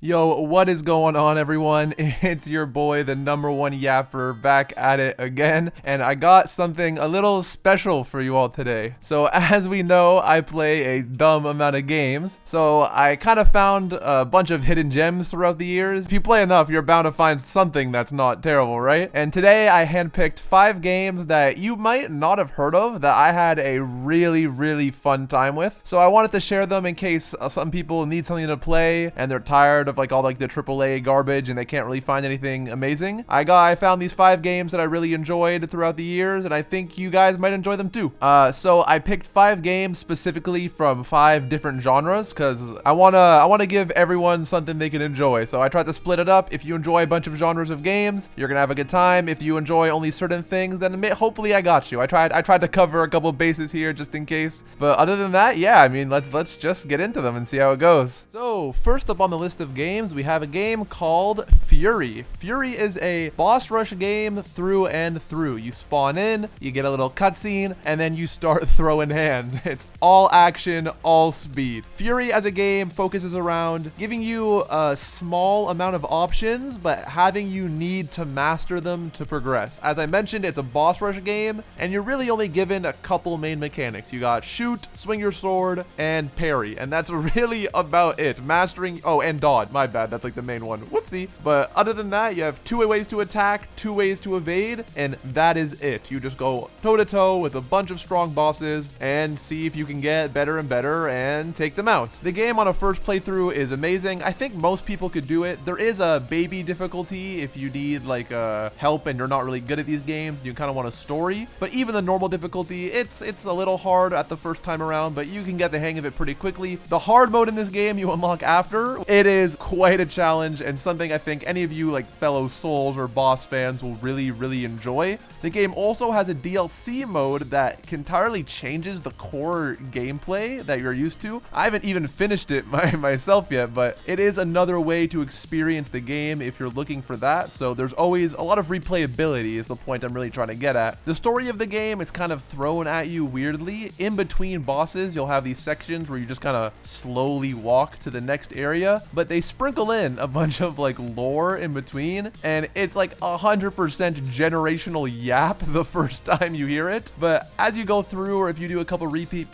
Yo, what is going on, everyone? It's your boy, the #1 yapper, back at it again, and I got something a little special for you all today. So as we know, I play a dumb amount of games, so I kind of found a bunch of hidden gems throughout the years. If you play enough, you're bound to find something that's not terrible, right? And today I handpicked 5 games that you might not have heard of that I had a really fun time with. So I wanted to share them in case some people need something to play and they're tired of all the AAA garbage and they can't really find anything amazing. I found these 5 games that I really enjoyed throughout the years, and I think you guys might enjoy them too. So I picked 5 games specifically from 5 different genres because I wanna give everyone something they can enjoy. So I tried to split it up. If you enjoy a bunch of genres of games, you're gonna have a good time. If you enjoy only certain things, then hopefully I got you. I tried to cover a couple bases here just in case. But other than that, yeah, I mean, let's just get into them and see how it goes. So first up on the list of games, we have a game called Furi. Furi is a boss rush game through and through. You spawn in, you get a little cutscene, and then you start throwing hands. It's all action, all speed. Furi as a game focuses around giving you a small amount of options, but having you need to master them to progress. As I mentioned, it's a boss rush game, and you're really only given a couple main mechanics. You got shoot, swing your sword, and parry, and that's really about it. Mastering, oh, and dodge, my bad, that's like the main one, whoopsie. But other than that, you have 2 ways to attack, 2 ways to evade, and that is it. You just go toe to toe with a bunch of strong bosses and see if you can get better and better and take them out. The game on a first playthrough is amazing. I think most people could do it. There is a baby difficulty if you need help and you're not really good at these games and you kind of want a story, but even the normal difficulty, it's a little hard at the first time around, but you can get the hang of it pretty quickly. The hard mode in this game you unlock after. It is quite a challenge and something I think any of you fellow Souls or boss fans will really enjoy. The game also has a DLC mode that entirely changes the core gameplay that you're used to. I haven't even finished it myself yet, but it is another way to experience the game if you're looking for that. So there's always a lot of replayability is the point I'm really trying to get at. The story of the game is kind of thrown at you weirdly. In between bosses, you'll have these sections where you just kind of slowly walk to the next area, but they sprinkle in a bunch of lore in between, and it's 100% generational yap the first time you hear it. But as you go through, or if you do a couple repeat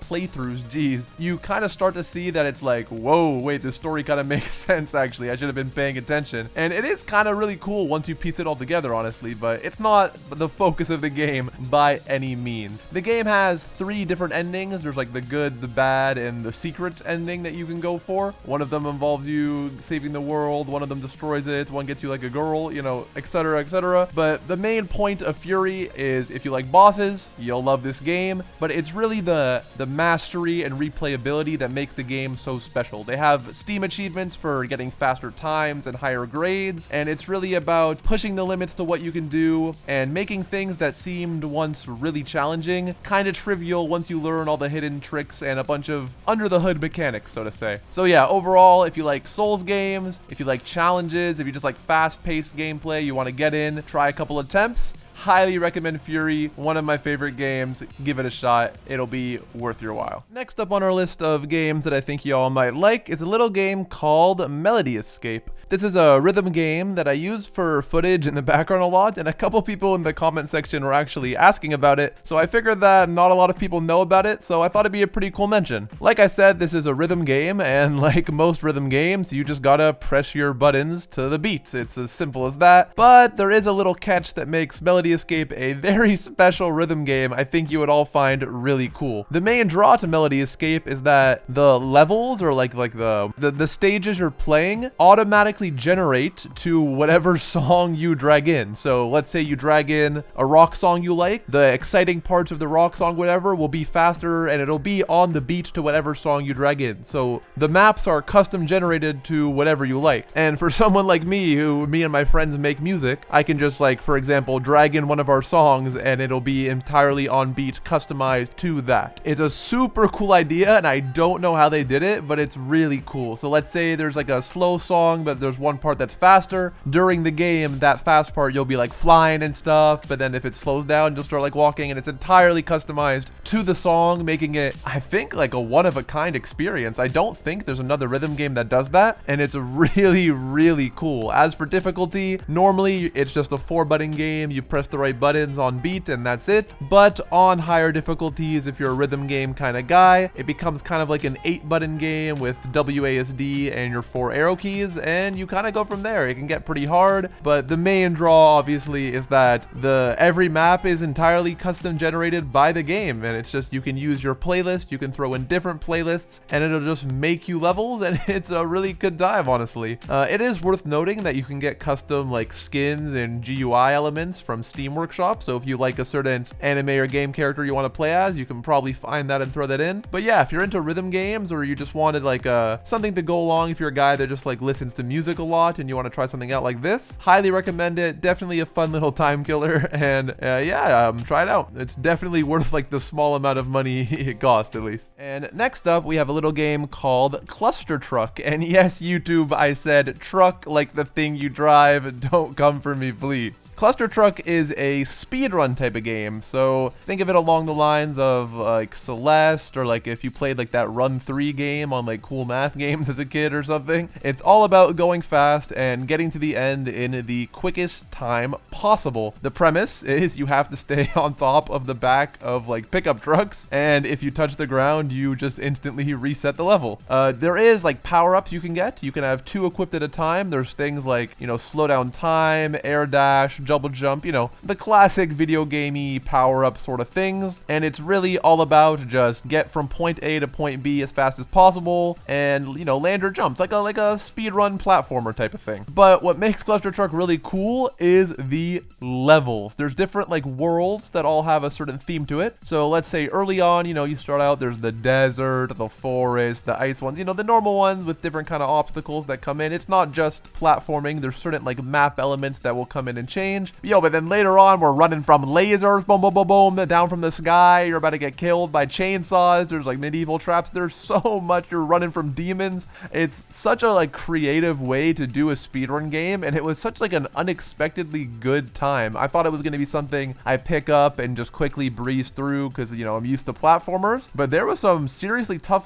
playthroughs, geez, you kind of start to see that it's whoa, wait, this story kind of makes sense actually. I should have been paying attention. And it is kind of really cool once you piece it all together, honestly, but it's not the focus of the game by any means. The game has 3 different endings. There's the good, the bad, and the secret ending that you can go for. One of them involves you saving the world, one of them destroys it, one gets you a girl, etc. But the main point of Furi is if you like bosses, you'll love this game, but it's really the mastery and replayability that makes the game so special. They have Steam achievements for getting faster times and higher grades, and it's really about pushing the limits to what you can do and making things that seemed once really challenging kind of trivial once you learn all the hidden tricks and a bunch of under the hood mechanics, so to say. So yeah, overall, if you like Souls games, if you like challenges, if you just like fast-paced gameplay, you want to get in, try a couple attempts, highly recommend Furi, one of my favorite games. Give it a shot. It'll be worth your while. Next up on our list of games that I think y'all might like is a little game called Melody Escape. This is a rhythm game that I use for footage in the background a lot, and a couple people in the comment section were actually asking about it, so I figured that not a lot of people know about it, so I thought it'd be a pretty cool mention. Like I said, this is a rhythm game, and like most rhythm games, you just gotta press your buttons to the beat. It's as simple as that, but there is a little catch that makes Melody Escape a very special rhythm game I think you would all find really cool. The main draw to Melody Escape is that the levels, or the stages you're playing, automatically generate to whatever song you drag in. So let's say you drag in a rock song you like, the exciting parts of the rock song, whatever, will be faster and it'll be on the beat to whatever song you drag in. So the maps are custom generated to whatever you like. And for someone like me, who me and my friends make music, I can just for example, drag tag in one of our songs and it'll be entirely on beat, customized to that. It's a super cool idea, and I don't know how they did it, but it's really cool. So let's say there's like a slow song, but there's one part that's faster. During the game, that fast part, you'll be like flying and stuff, but then if it slows down, you'll start like walking, and it's entirely customized to the song, making it, I think, like a one-of-a-kind experience. I don't think there's another rhythm game that does that, and it's really, really cool. As for difficulty, normally it's just a 4-button game. You press the right buttons on beat, and that's it. But on higher difficulties, if you're a rhythm game kind of guy, it becomes kind of like an 8-button game with WASD and your 4 arrow keys, and you kind of go from there. It can get pretty hard, but the main draw, obviously, is that every map is entirely custom generated by the game, and it's just, you can use your playlist, you can throw in different playlists, and it'll just make you levels, and it's a really good dive, honestly. It is worth noting that you can get custom like skins and GUI elements from Steam Workshop, so if you like a certain anime or game character you want to play as, you can probably find that and throw that in. But yeah, if you're into rhythm games, or you just wanted like something to go along, if you're a guy that just like listens to music a lot and you want to try something out like this, highly recommend it. Definitely a fun little time killer, and yeah, try it out. It's definitely worth like the small amount of money it cost, at least. And next up, we have a little game called Clustertruck. And yes, YouTube, I said truck like the thing you drive. Don't come for me, please. Clustertruck is a speedrun type of game. So think of it along the lines of like Celeste, or like if you played like that Run 3 game on like Cool Math Games as a kid or something. It's all about going fast and getting to the end in the quickest time possible. The premise is you have to stay on top of the back of like pickup trucks, and if you touch the ground, you just instantly reset the level. There is like power-ups you can get. You can have 2 equipped at a time. There's things like, you know, slow down time, air dash, double jump, you know, the classic video gamey power-up sort of things. And it's really all about just get from point A to point B as fast as possible, and, you know, land your jumps like a speedrun platformer type of thing. But what makes Clustertruck really cool is the levels. There's different like worlds that all have a certain theme to it. So let's say early on, you know, you start out, there's the desert, the forest, the ice ones, you know, the normal ones with different kind of obstacles that come in. It's not just platforming. There's certain like map elements that will come in and change. But then later on, we're running from lasers, boom, boom, boom, boom, down from the sky. You're about to get killed by chainsaws. There's like medieval traps. There's so much. You're running from demons. It's such a like creative way to do a speedrun game, and it was such like an unexpectedly good time. I thought it was going to be something I pick up and just quickly breeze through because, you know, I'm used to platformers, but there was some seriously tough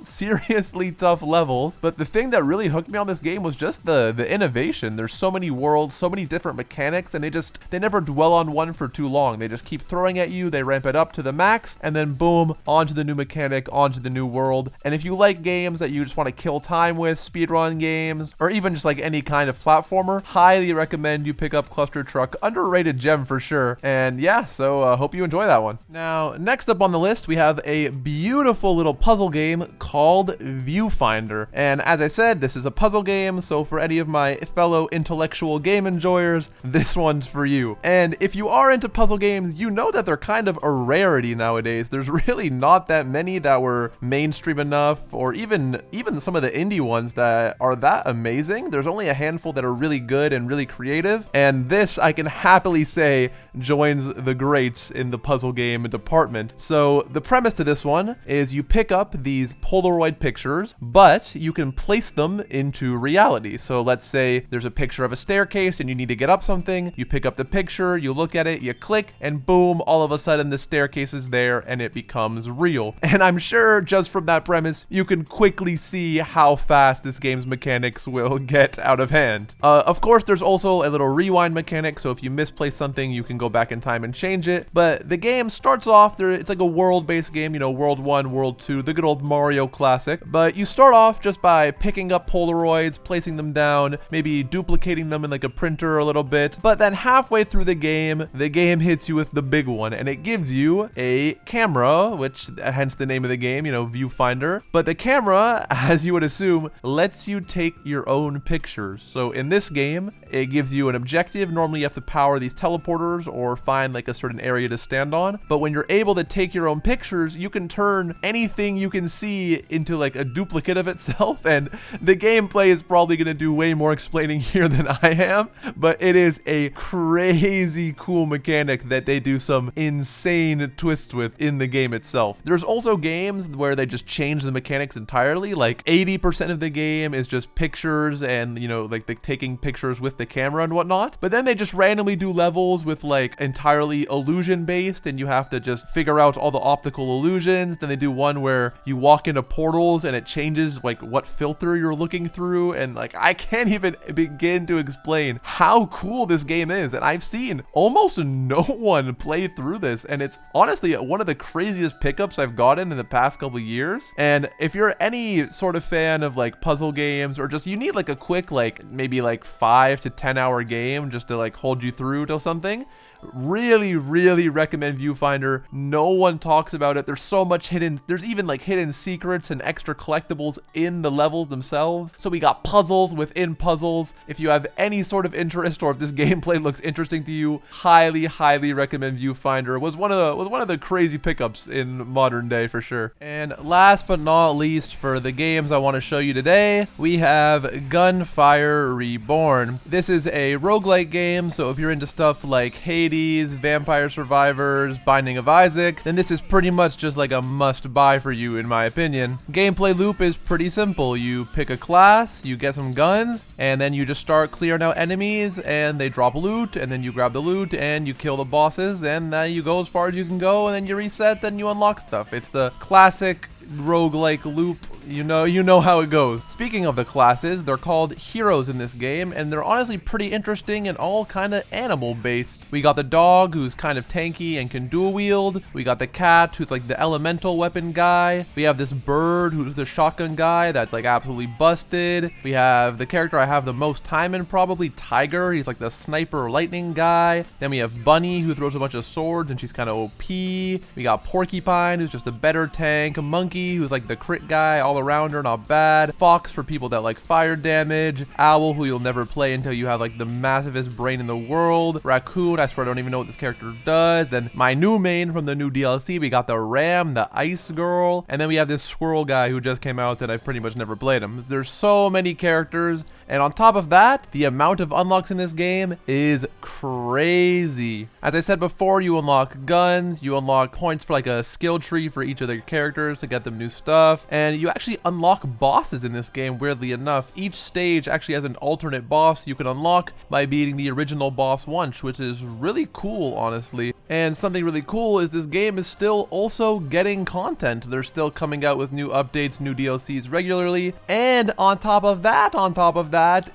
seriously tough levels. But the thing that really hooked me on this game was just the innovation. There's so many worlds, so many different mechanics, and they never dwell on one for too long. They just keep throwing at you, they ramp it up to the max, and then boom, onto the new mechanic, onto the new world. And if you like games that you just want to kill time with, speedrun games, or even just like any kind of platformer, highly recommend you pick up Clustertruck. Underrated gem for sure. And yeah, so hope you enjoy that one. Now, next up on the list, we have a beautiful little puzzle game called Viewfinder. And as I said, this is a puzzle game, so for any of my fellow intellectual game enjoyers, this one's for you. And if you are into puzzle games, you know that they're kind of a rarity nowadays. There's really not that many that were mainstream enough, or even some of the indie ones that are that amazing. There's only a handful that are really good and really creative, and this, I can happily say, joins the greats in the puzzle game department. So the premise to this one is you pick up these Polaroid pictures, but you can place them into reality. So let's say there's a picture of a staircase and you need to get up something. You pick up the picture, you look at it, you click, and boom, all of a sudden the staircase is there and it becomes real. And I'm sure just from that premise, you can quickly see how fast this game's mechanics will get out of hand. Of course, there's also a little rewind mechanic, so if you misplace something, you can go back in time and change it. But the game starts off there, it's like a world-based game, you know, World 1, World 2, the good old Mario classic. But you start off just by picking up Polaroids, placing them down, maybe duplicating them in like a printer a little bit. But then halfway through the game hits you with the big one, and it gives you a camera, which hence the name of the game, you know, Viewfinder. But the camera, as you would assume, lets you take your own pictures. So in this game, it gives you an objective. Normally you have to power these teleporters or find like a certain area to stand on. But when you're able to take your own pictures, you can turn anything you can see into like a duplicate of itself. And the gameplay is probably going to do way more explaining here than I am, but it is a crazy cool mechanic that they do some insane twists with in the game itself. There's also games where they just change the mechanics entirely. Like 80% of the game is just pictures and, you know, like taking pictures with the camera and whatnot. But then they just randomly do levels with like entirely illusion based, and you have to just figure out all the optical illusions. Then they do one where you walk into portals and it changes like what filter you're looking through, and like I can't even begin to explain how cool this game is. And I've seen almost no one play through this, and it's honestly one of the craziest pickups I've gotten in the past couple years. And if you're any sort of fan of like puzzle games, or just you need like a quick like maybe like 5 to 10 hour game just to like hold you through to something, really recommend Viewfinder. No one talks about it. There's so much there's even like hidden secrets and extra collectibles in the levels themselves. So we got puzzles within puzzles. If you have any sort of interest, or if this gameplay looks interesting to you, highly recommend Viewfinder. It was one of the crazy pickups in modern day for sure. And last but not least, for the games I want to show you today, we have Gunfire Reborn. This is a roguelike game, so if you're into stuff like Hades, Vampire Survivors, Binding of Isaac, then this is pretty much just like a must-buy for you in my opinion. Gameplay loop is pretty simple. You pick a class, you get some guns, and then you just start clearing out enemies, and they drop loot, and then you grab the loot, and you kill the bosses, and then you go as far as you can go, and then you reset, and you unlock stuff. It's the classic roguelike loop. You know how it goes. Speaking of the classes, they're called heroes in this game, and they're honestly pretty interesting and all kind of animal based. We got the dog, who's kind of tanky and can dual wield. We got the cat, who's like the elemental weapon guy. We have this bird, who's the shotgun guy that's like absolutely busted. We have the character I have the most time in, probably Tiger. He's like the sniper lightning guy. Then we have Bunny, who throws a bunch of swords and she's kind of OP. We got Porcupine, who's just a better tank. Monkey, who's like the crit guy, all around her, not bad. Fox for people that like fire damage. Owl, who you'll never play until you have like the massivest brain in the world. Raccoon, I swear I don't even know what this character does. Then my new main from the new DLC, we got the Ram, the Ice Girl. And then we have this squirrel guy who just came out that I've pretty much never played him. There's so many characters. And on top of that, the amount of unlocks in this game is crazy. As I said before, you unlock guns, you unlock points for like a skill tree for each of their characters to get them new stuff, and you actually unlock bosses in this game, weirdly enough. Each stage actually has an alternate boss you can unlock by beating the original boss once, which is really cool, honestly. And something really cool is this game is still also getting content. They're still coming out with new updates, new DLCs regularly, and on top of that,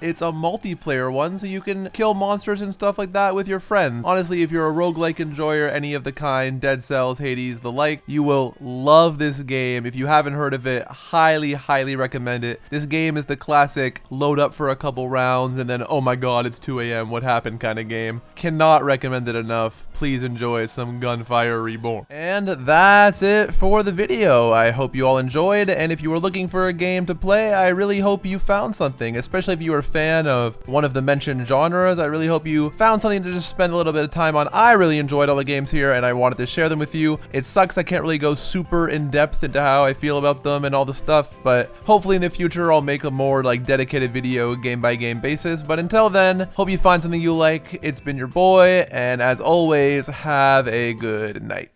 it's a multiplayer one, so you can kill monsters and stuff like that with your friends. Honestly, if you're a roguelike enjoyer, any of the kind, Dead Cells, Hades, the like, you will love this game. If you haven't heard of it, highly recommend it. This game is the classic load up for a couple rounds and then, oh my god, it's 2 a.m. what happened kind of game. Cannot recommend it enough. Please enjoy some Gunfire Reborn. And that's it for the video. I hope you all enjoyed, and if you were looking for a game to play, I really hope you found something, especially if you were a fan of one of the mentioned genres. I really hope you found something to just spend a little bit of time on. I really enjoyed all the games here, and I wanted to share them with you. It sucks I can't really go super in depth into how I feel about them and all the stuff, but hopefully in the future I'll make a more like dedicated video game by game basis. But until then, hope you find something you like. It's been your boy, and as always, have a good night.